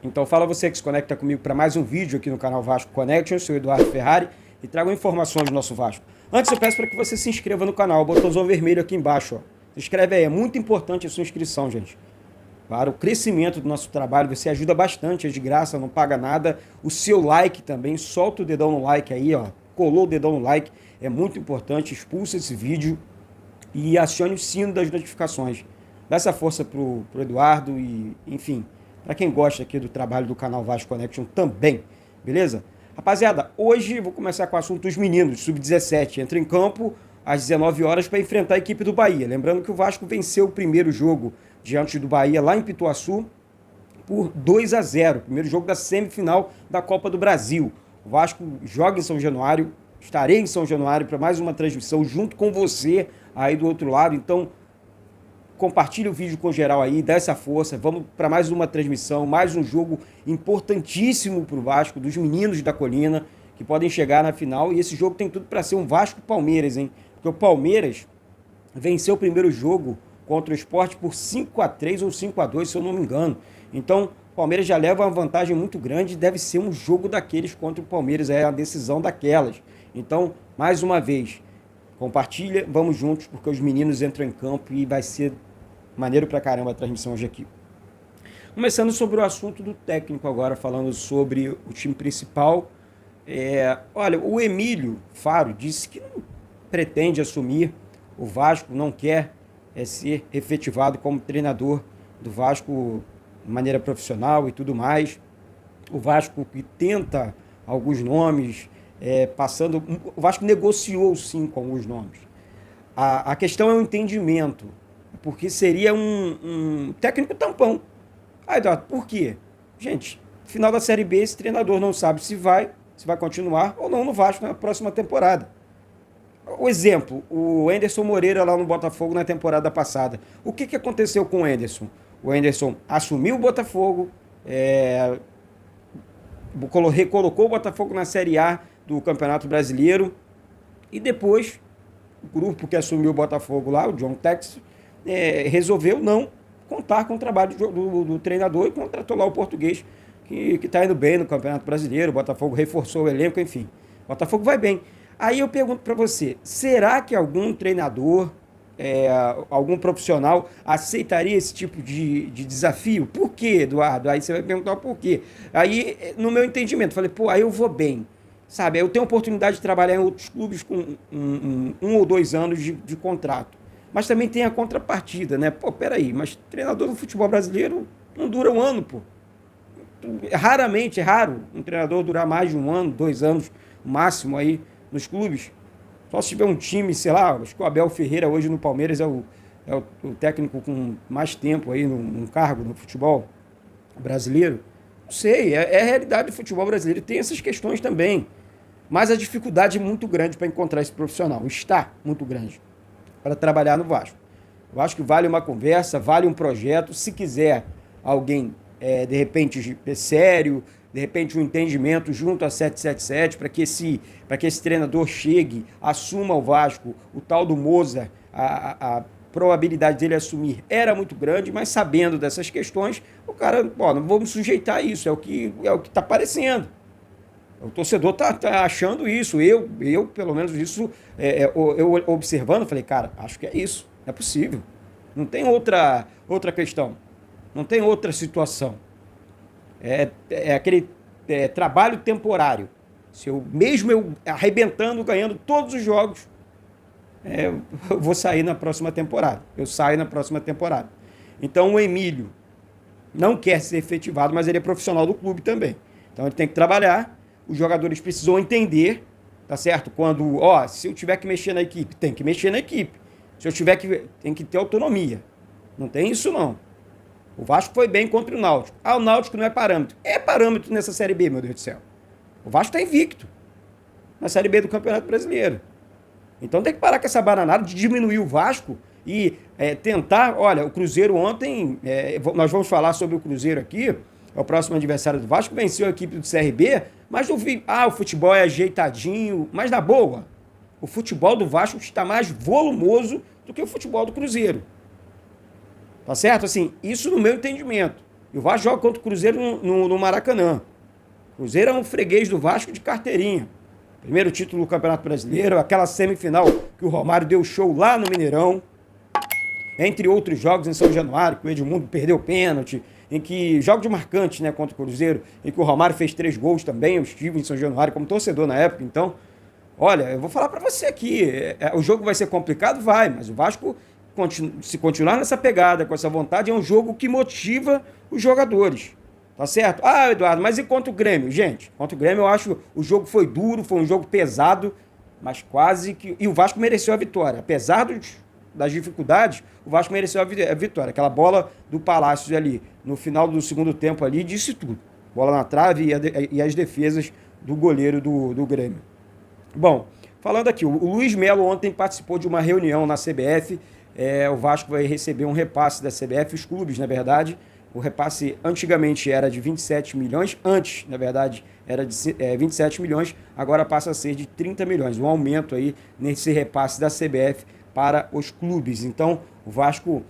Então fala você que se conecta comigo para mais um vídeo aqui no canal Vasco Connection. Eu sou o Eduardo Ferrari e trago informações do nosso Vasco. Antes eu peço para que você se inscreva no canal, o botãozão vermelho aqui embaixo. Ó. Se inscreve aí, é muito importante a sua inscrição, gente. Para o crescimento do nosso trabalho, você ajuda bastante, é de graça, não paga nada. O seu like também, solta o dedão no like aí, ó. Colou o dedão no like, é muito importante, expulsa esse vídeo e acione o sino das notificações. Dá essa força pro Eduardo e, enfim, para quem gosta aqui do trabalho do canal Vasco Connection também, beleza? Rapaziada, hoje vou começar com o assunto dos meninos, sub-17. Entra em campo às 19 horas para enfrentar a equipe do Bahia. Lembrando que o Vasco venceu o primeiro jogo diante do Bahia lá em Pituaçu por 2-0. Primeiro jogo da semifinal da Copa do Brasil. O Vasco joga em São Januário, estarei em São Januário para mais uma transmissão junto com você aí do outro lado. Então, compartilha o vídeo com geral aí, dá essa força, vamos para mais uma transmissão, mais um jogo importantíssimo para o Vasco, dos meninos da Colina, que podem chegar na final, e esse jogo tem tudo para ser um Vasco-Palmeiras, hein? Porque o Palmeiras venceu o primeiro jogo contra o Sport por 5-3 ou 5-2, se eu não me engano. Então, o Palmeiras já leva uma vantagem muito grande, deve ser um jogo daqueles contra o Palmeiras, é a decisão daquelas. Então, mais uma vez, compartilha, vamos juntos, porque os meninos entram em campo e vai ser maneiro pra caramba a transmissão hoje aqui. Começando sobre o assunto do técnico agora, falando sobre o time principal. Olha, o Emílio Faro disse que não pretende assumir o Vasco, não quer ser efetivado como treinador do Vasco de maneira profissional e tudo mais. O Vasco que tenta alguns nomes, o Vasco negociou sim com alguns nomes. A questão é o entendimento, porque seria um técnico tampão. Eduardo, por quê? Gente, final da Série B, esse treinador não sabe se vai continuar ou não no Vasco na próxima temporada. O exemplo, o Anderson Moreira lá no Botafogo na temporada passada. O que aconteceu com o Anderson? O Anderson assumiu o Botafogo, recolocou o Botafogo na Série A do Campeonato Brasileiro e depois o grupo que assumiu o Botafogo lá, o John Tex, resolveu não contar com o trabalho do treinador e contratou lá o português que está indo bem no Campeonato Brasileiro. O Botafogo reforçou o elenco, enfim. O Botafogo vai bem. Aí eu pergunto para você, será que algum treinador, algum profissional aceitaria esse tipo de desafio? Por quê, Eduardo? Aí você vai perguntar o porquê. Aí, no meu entendimento, falei, aí eu vou bem. Sabe, eu tenho a oportunidade de trabalhar em outros clubes com um ou 2 anos de contrato. Mas também tem a contrapartida, né? Peraí, mas treinador do futebol brasileiro não dura um ano, pô. Raramente, é raro um treinador durar mais de 1 ano, 2 anos, máximo aí nos clubes. Só se tiver um time, sei lá, acho que o Abel Ferreira hoje no Palmeiras é o técnico com mais tempo aí num cargo no futebol brasileiro. Não sei, é a realidade do futebol brasileiro, tem essas questões também. Mas a dificuldade é muito grande para encontrar esse profissional, está muito grande para trabalhar no Vasco. Eu acho que vale uma conversa, vale um projeto. Se quiser alguém, de repente, sério, de repente um entendimento junto a 777, para que esse treinador chegue, assuma o Vasco, o tal do Moza, a probabilidade dele assumir era muito grande, mas sabendo dessas questões, o cara, não vamos sujeitar a isso, é o que está aparecendo. O torcedor tá achando isso, eu pelo menos isso, eu observando, falei, cara, acho que é isso, é possível. Não tem outra questão, não tem outra situação. É aquele trabalho temporário. Mesmo eu arrebentando, ganhando todos os jogos, eu vou sair na próxima temporada. Eu saio na próxima temporada. Então o Emílio não quer ser efetivado, mas ele é profissional do clube também. Então ele tem que trabalhar. Os jogadores precisam entender, tá certo? Quando, se eu tiver que mexer na equipe, tem que mexer na equipe. Se eu tiver tem que ter autonomia. Não tem isso, não. O Vasco foi bem contra o Náutico. O Náutico não é parâmetro. É parâmetro nessa Série B, meu Deus do céu. O Vasco está invicto na Série B do Campeonato Brasileiro. Então tem que parar com essa bananada de diminuir o Vasco e tentar... Olha, o Cruzeiro ontem... nós vamos falar sobre o Cruzeiro aqui. é o próximo adversário do Vasco, venceu a equipe do CRB, mas não vi, o futebol é ajeitadinho, mas na boa, o futebol do Vasco está mais volumoso do que o futebol do Cruzeiro. Tá certo? Assim, isso no meu entendimento. E o Vasco joga contra o Cruzeiro no Maracanã. O Cruzeiro é um freguês do Vasco de carteirinha. Primeiro título do Campeonato Brasileiro, aquela semifinal que o Romário deu show lá no Mineirão. Entre outros jogos em São Januário, que o Edmundo perdeu pênalti, em que jogos marcantes, né, contra o Cruzeiro, em que o Romário fez 3 gols também. Eu estive em São Januário como torcedor na época, então, olha, eu vou falar pra você aqui, o jogo vai ser complicado? Vai, mas o Vasco, se continuar nessa pegada, com essa vontade, é um jogo que motiva os jogadores, tá certo? Eduardo, mas e contra o Grêmio? Gente, contra o Grêmio eu acho o jogo foi duro, foi um jogo pesado, mas quase que... E o Vasco mereceu a vitória, apesar das dificuldades, o Vasco mereceu a vitória. Aquela bola do Palácio ali, no final do segundo tempo ali, disse tudo. Bola na trave e as defesas do goleiro do Grêmio. Bom, falando aqui, o Luiz Melo ontem participou de uma reunião na CBF. O Vasco vai receber um repasse da CBF, os clubes, na verdade. O repasse antigamente era de 27 milhões, antes, na verdade, era de 27 milhões, agora passa a ser de 30 milhões. Um aumento aí nesse repasse da CBF para os clubes. Então, o Vasco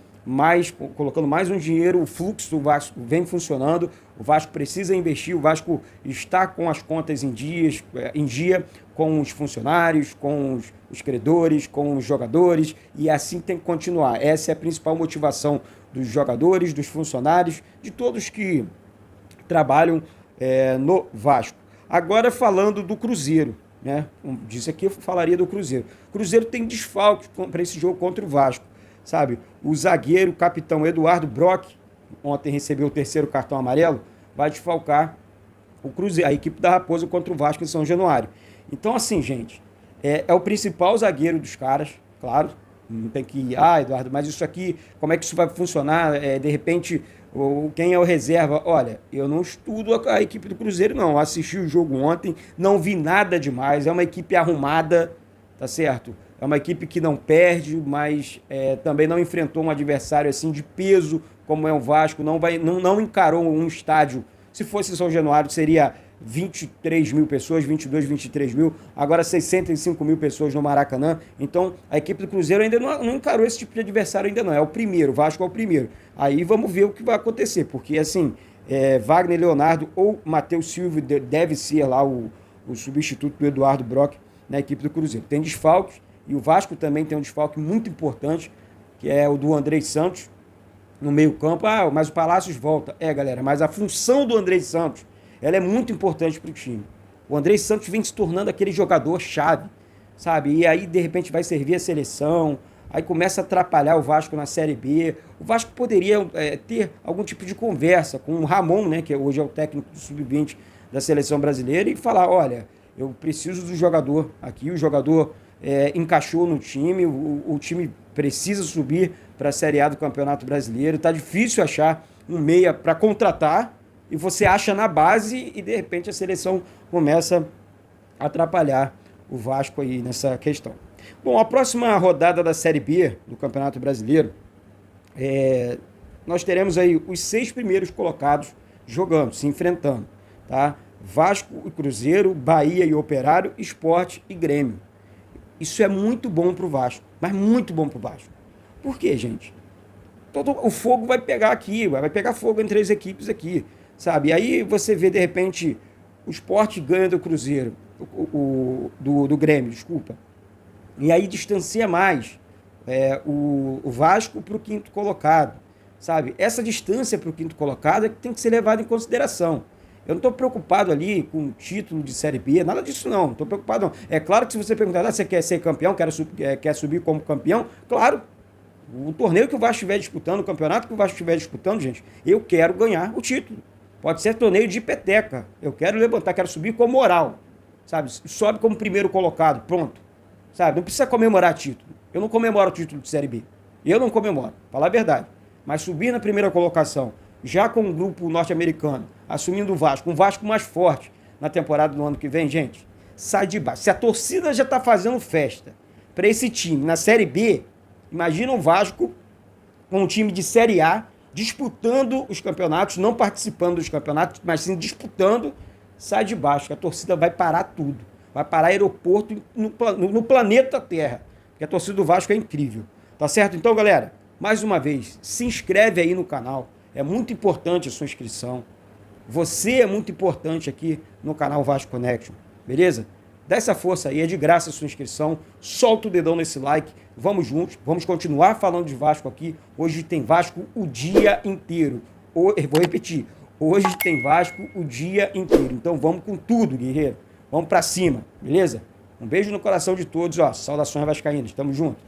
colocando mais um dinheiro, o fluxo do Vasco vem funcionando, o Vasco precisa investir, o Vasco está com as contas em dia com os funcionários, com os credores, com os jogadores, e assim tem que continuar. Essa é a principal motivação dos jogadores, dos funcionários, de todos que trabalham no Vasco. Agora falando do Cruzeiro, né? Disse aqui, eu falaria do Cruzeiro. O Cruzeiro tem desfalque para esse jogo contra o Vasco, sabe? O zagueiro, o capitão Eduardo Brock, ontem recebeu o 3º cartão amarelo, vai desfalcar o Cruzeiro, a equipe da Raposa contra o Vasco em São Januário. Então, assim, gente, é o principal zagueiro dos caras, claro. Não tem que Eduardo, mas isso aqui, como é que isso vai funcionar? De repente, quem é o reserva? Olha, eu não estudo a equipe do Cruzeiro, não. Eu assisti o jogo ontem, não vi nada demais. É uma equipe arrumada, tá certo? É uma equipe que não perde, mas também não enfrentou um adversário assim de peso, como é o Vasco. Não encarou um estádio. Se fosse São Januário, seria 23 mil pessoas, 22, 23 mil, agora 65 mil pessoas no Maracanã. Então, a equipe do Cruzeiro ainda não encarou esse tipo de adversário, ainda não. É o primeiro, o Vasco é o primeiro. Aí vamos ver o que vai acontecer, porque assim, Wagner Leonardo ou Matheus Silva deve ser lá o substituto do Eduardo Brock na equipe do Cruzeiro. Tem desfalques, e o Vasco também tem um desfalque muito importante, que é o do Andrei Santos, no meio campo. Mas o Palácios volta. Galera, mas a função do Andrei Santos, ela é muito importante para o time. O Andrei Santos vem se tornando aquele jogador-chave, sabe? E aí, de repente, vai servir a seleção, aí começa a atrapalhar o Vasco na Série B. O Vasco poderia ter algum tipo de conversa com o Ramon, né, que hoje é o técnico do Sub-20 da seleção brasileira, e falar, olha, eu preciso do jogador aqui, o jogador encaixou no time, o time precisa subir para a Série A do Campeonato Brasileiro, tá difícil achar um meia para contratar, e você acha na base e, de repente, a seleção começa a atrapalhar o Vasco aí nessa questão. Bom, a próxima rodada da Série B do Campeonato Brasileiro, nós teremos aí os 6 primeiros colocados jogando, se enfrentando, tá? Vasco e Cruzeiro, Bahia e Operário, Sport e Grêmio. Isso é muito bom para o Vasco, mas muito bom para o Vasco. Por quê, gente? O fogo vai pegar aqui, vai pegar fogo entre as equipes aqui, sabe? E aí você vê, de repente, o Sport ganha do Cruzeiro, do Grêmio, desculpa. E aí distancia mais o Vasco para o 5º colocado, sabe? Essa distância para o 5º colocado é que tem que ser levada em consideração. Eu não estou preocupado ali com o título de Série B, nada disso não estou preocupado não. É claro que se você perguntar, você quer ser campeão, quer subir como campeão, claro, o torneio que o Vasco estiver disputando, o campeonato que o Vasco estiver disputando, gente, eu quero ganhar o título. Pode ser torneio de peteca, eu quero levantar, quero subir com moral, sabe? Sobe como primeiro colocado, pronto, sabe? Não precisa comemorar título, eu não comemoro o título de Série B, eu não comemoro, falar a verdade, mas subir na primeira colocação, já com o grupo norte-americano, assumindo o Vasco, um Vasco mais forte na temporada do ano que vem, gente, sai de baixo. Se a torcida já está fazendo festa para esse time na Série B, imagina o Vasco com um time de Série A, disputando os campeonatos, não participando dos campeonatos, mas sim disputando, sai de baixo, que a torcida vai parar tudo. Vai parar aeroporto no planeta Terra, porque a torcida do Vasco é incrível. Tá certo? Então, galera, mais uma vez, se inscreve aí no canal. É muito importante a sua inscrição. Você é muito importante aqui no canal Vasco Connection, beleza? Dá essa força aí, é de graça a sua inscrição. Solta o dedão nesse like. Vamos juntos, vamos continuar falando de Vasco aqui. Hoje tem Vasco o dia inteiro. Vou repetir, hoje tem Vasco o dia inteiro. Então vamos com tudo, guerreiro. Vamos pra cima, beleza? Um beijo no coração de todos, ó. Saudações vascaínas, tamo junto.